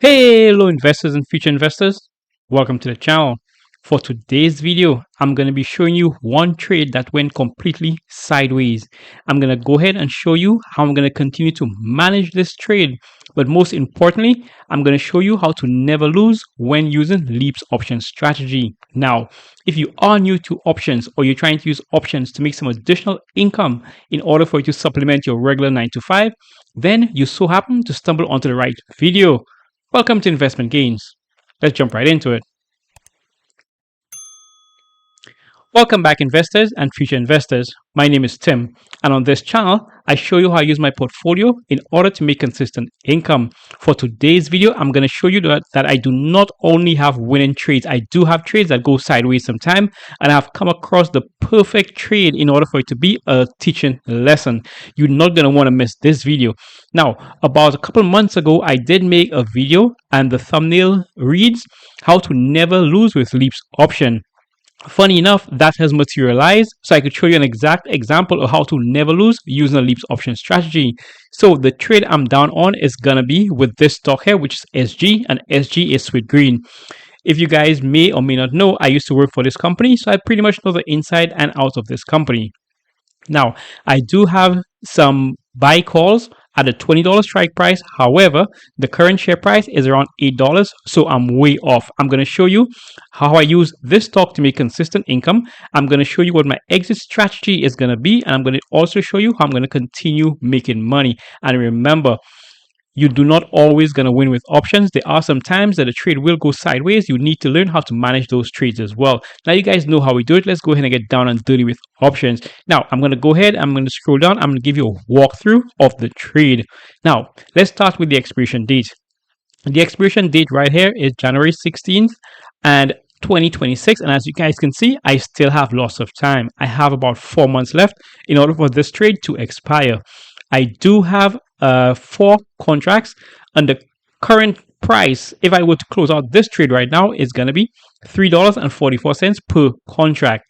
Hello investors and future investors, welcome to the channel. For today's video, I'm going to be showing you one trade that went completely sideways. I'm going to go ahead and show you how I'm going to continue to manage this trade. But most importantly, I'm going to show you how to never lose when using LEAPS option strategy. Now, if you are new to options or you're trying to use options to make some additional income in order for you to supplement your regular 9 to 5, then you so happen to stumble onto the right video. Welcome to Investment Gains. Let's jump right into it. Welcome back, investors and future investors. My name is Tim, and on this channel, I show you how I use my portfolio in order to make consistent income. For today's video, I'm going to show you that I do not only have winning trades, I do have trades that go sideways sometime, and I've come across the perfect trade in order for it to be a teaching lesson. You're not going to want to miss this video. Now, about a couple months ago, I did make a video, and the thumbnail reads, How to Never Lose with LEAPS Option. Funny enough, that has materialized, so I could show you an exact example of how to never lose using a LEAPS option strategy. So the trade I'm down on is gonna be with this stock here, which is SG, and SG is Sweet Green. If you guys may or may not know, I used to work for this company, so I pretty much know the inside and out of this company. Now, I do have some buy calls at a $20 strike price. However, the current share price is around $8, so I'm way off. I'm going to show you how I use this stock to make consistent income. I'm going to show you what my exit strategy is going to be, and I'm going to also show you how I'm going to continue making money. And remember, you do not always going to win with options. There are some times that a trade will go sideways. You need to learn how to manage those trades as well. Now you guys know how we do it. Let's go ahead and get down and dirty with options. Now I'm going to go ahead. I'm going to scroll down. I'm going to give you a walkthrough of the trade. Now let's start with the expiration date. The expiration date right here is January 16th and 2026, and as you guys can see, I still have lots of time. I have about 4 months left in order for this trade to expire. I do have 4 contracts, and the current price, if I were to close out this trade right now, is going to be $3.44 per contract.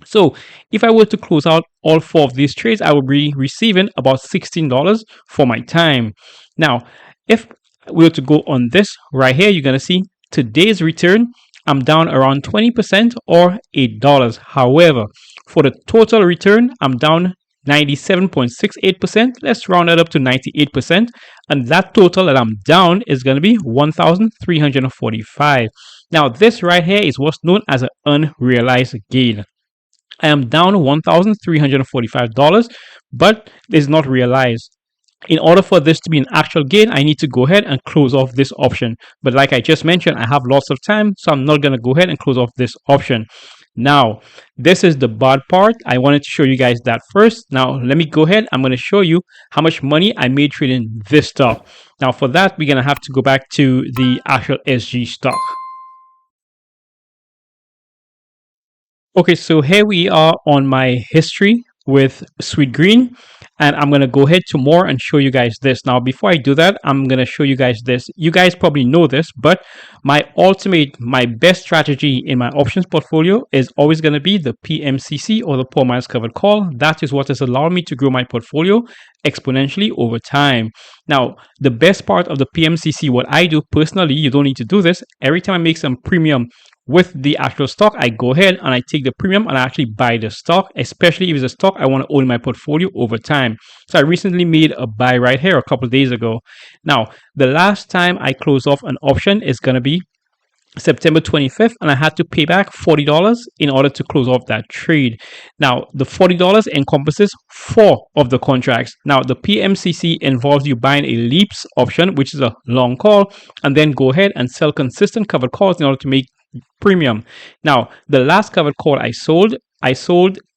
So if I were to close out all 4 of these trades, I will be receiving about $16 for my time. Now, if we were to go on this right here, you're going to see today's return, I'm down around 20% or $8. However, for the total return, I'm down 97.68%. Let's round that up to 98%. And that total that I'm down is going to be 1,345. Now, this right here is what's known as an unrealized gain. I am down $1,345, but it's not realized. In order for this to be an actual gain, I need to go ahead and close off this option. But like I just mentioned, I have lots of time, so I'm not going to go ahead and close off this option. Now, this is the bad part. I wanted to show you guys that first. Now, let me go ahead. I'm going to show you how much money I made trading this stock. Now, for that, we're going to have to go back to the actual SG stock. Okay, so here we are on my history with Sweet Green, and I'm going to go ahead to more and show you guys this. Now, before I do that, I'm going to show you guys this. You guys probably know this, but my best strategy in my options portfolio is always going to be the PMCC, or the Poor Man's Covered Call. That is what has allowed me to grow my portfolio exponentially over time. Now, the best part of the PMCC, what I do personally, you don't need to do this. Every time I make some premium with the actual stock, I go ahead and I take the premium and I actually buy the stock, especially if it's a stock I want to own in my portfolio over time. So I recently made a buy right here a couple of days ago. Now, the last time I closed off an option is going to be September 25th, and I had to pay back $40 in order to close off that trade. Now, the $40 encompasses 4 of the contracts. Now, the PMCC involves you buying a LEAPS option, which is a long call, and then go ahead and sell consistent covered calls in order to make premium. Now, the last covered call I sold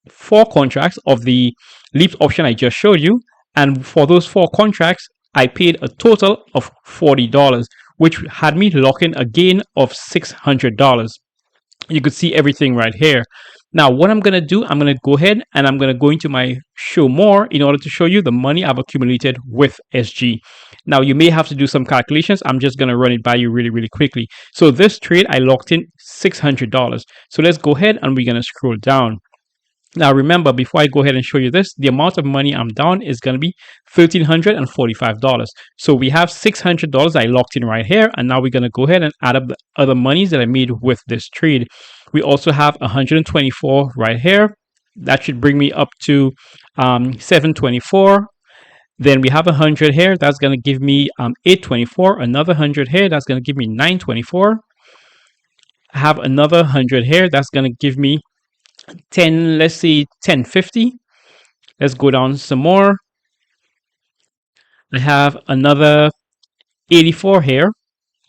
4 contracts of the LEAPS option I just showed you, and for those 4 contracts, I paid a total of $40, which had me lock in a gain of $600. You could see everything right here. Now, what I'm going to do, I'm going to go ahead and I'm going to go into my show more in order to show you the money I've accumulated with SG. Now, you may have to do some calculations. I'm just going to run it by you really, really quickly. So this trade, I locked in $600. So let's go ahead and we're going to scroll down. Now remember, before I go ahead and show you this, the amount of money I'm down is going to be $1,345. So we have $600 I locked in right here, and now we're going to go ahead and add up the other monies that I made with this trade. We also have 124 right here. That should bring me up to 724. Then we have 100 here. That's going to give me 824. Another 100 here. That's going to give me 924. I have another 100 here. That's going to give me 10, let's say 1050. Let's go down some more. I have another 84 here.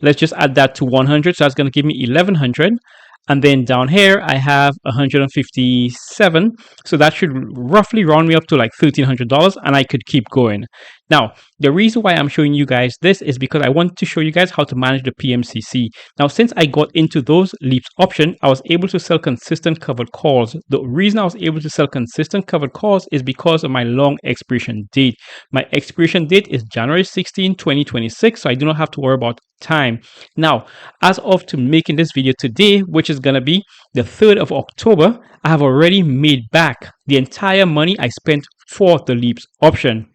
Let's just add that to 100. So that's going to give me 1100. And then down here, I have 157. So that should roughly round me up to like $1,300, and I could keep going. Now, the reason why I'm showing you guys this is because I want to show you guys how to manage the PMCC. Now, since I got into those LEAPS option, I was able to sell consistent covered calls. The reason I was able to sell consistent covered calls is because of my long expiration date. My expiration date is January 16, 2026, so I do not have to worry about time. Now, as of to making this video today, which is going to be the 3rd of October, I have already made back the entire money I spent for the LEAPS option.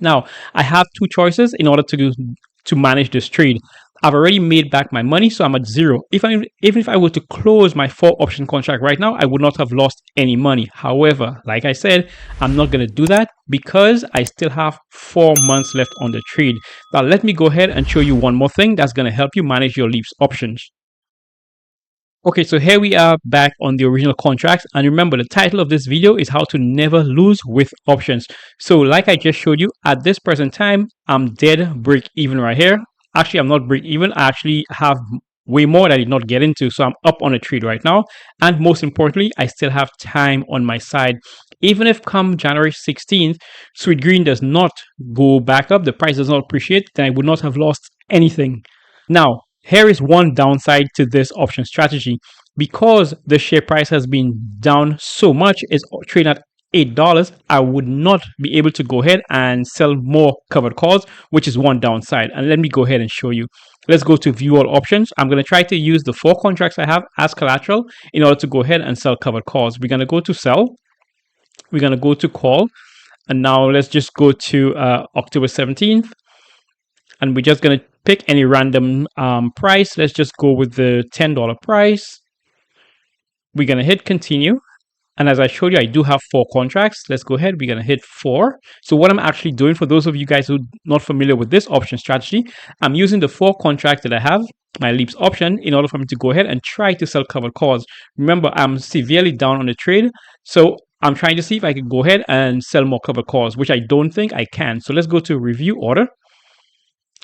Now, I have two choices in order to manage this trade. I've already made back my money, so I'm at zero. Even if I were to close my 4 option contract right now, I would not have lost any money. However, like I said, I'm not going to do that because I still have 4 months left on the trade. Now, let me go ahead and show you one more thing that's going to help you manage your LEAPS options. Okay, so here we are back on the original contracts, and remember the title of this video is how to never lose with options. So like I just showed you, at this present time, I'm dead break even right here. Actually, I'm not break even. I actually have way more that I did not get into, so I'm up on a trade right now. And most importantly, I still have time on my side. Even if come January 16th, Sweet Green does not go back up, the price does not appreciate, then I would not have lost anything. Now, here is one downside to this option strategy. Because the share price has been down so much, it's trading at $8, I would not be able to go ahead and sell more covered calls, which is one downside. And let me go ahead and show you. Let's go to view all options. I'm going to try to use the 4 contracts I have as collateral in order to go ahead and sell covered calls. We're going to go to sell. We're going to go to call. And now let's just go to October 17th. And we're just going to pick any random price. Let's just go with the $10 price. We're going to hit continue. And as I showed you, I do have 4 contracts. Let's go ahead. We're going to hit 4. So what I'm actually doing, for those of you guys who are not familiar with this option strategy, I'm using the 4 contracts that I have, my LEAPS option, in order for me to go ahead and try to sell covered calls. Remember, I'm severely down on the trade. So I'm trying to see if I can go ahead and sell more covered calls, which I don't think I can. So let's go to review order.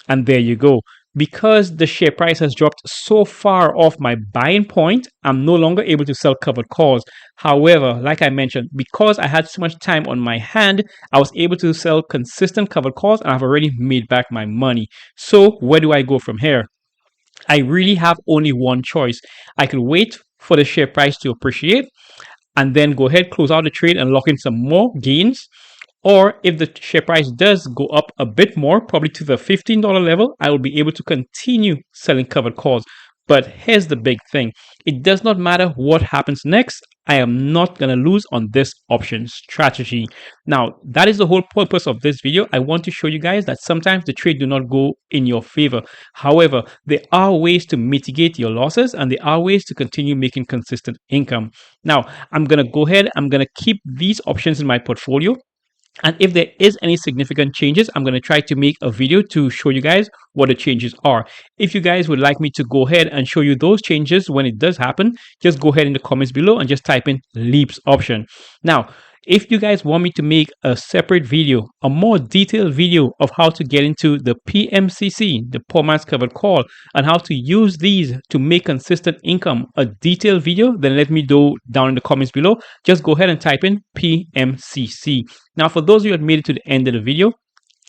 And there you go. Because the share price has dropped so far off my buying point, I'm no longer able to sell covered calls. However, like I mentioned, because I had so much time on my hand, I was able to sell consistent covered calls, and I've already made back my money. So where do I go from here? I really have only one choice. I could wait for the share price to appreciate and then go ahead, close out the trade and lock in some more gains. Or if the share price does go up a bit more, probably to the $15 level, I will be able to continue selling covered calls. But here's the big thing. It does not matter what happens next. I am not going to lose on this option strategy. Now, that is the whole purpose of this video. I want to show you guys that sometimes the trade do not go in your favor. However, there are ways to mitigate your losses, and there are ways to continue making consistent income. Now, I'm going to go ahead. I'm going to keep these options in my portfolio. And if there is any significant changes, I'm going to try to make a video to show you guys what the changes are. If you guys would like me to go ahead and show you those changes when it does happen, just go ahead in the comments below and just type in LEAPS option. Now, if you guys want me to make a separate video, a more detailed video of how to get into the PMCC, the poor man's covered call, and how to use these to make consistent income, a detailed video, then let me know down in the comments below. Just go ahead and type in PMCC. Now, for those of you who have made it to the end of the video,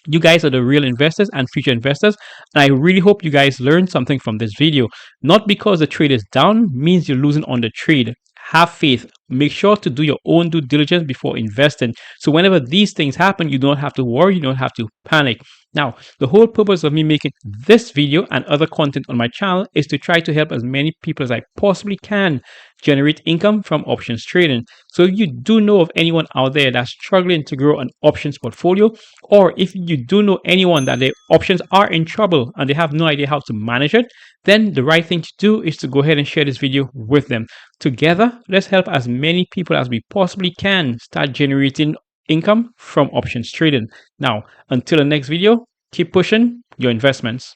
you guys are the real investors and future investors, and I really hope you guys learned something from this video. Not because the trade is down means you're losing on the trade. Have faith. make sure to do your own due diligence before investing. So whenever these things happen, you don't have to worry, you don't have to panic. Now, the whole purpose of me making this video and other content on my channel is to try to help as many people as I possibly can generate income from options trading. So if you do know of anyone out there that's struggling to grow an options portfolio, or if you do know anyone that their options are in trouble and they have no idea how to manage it, then the right thing to do is to go ahead and share this video with them. Together, let's help as many people as we possibly can start generating income from options trading. Now, until the next video, keep pushing your investments.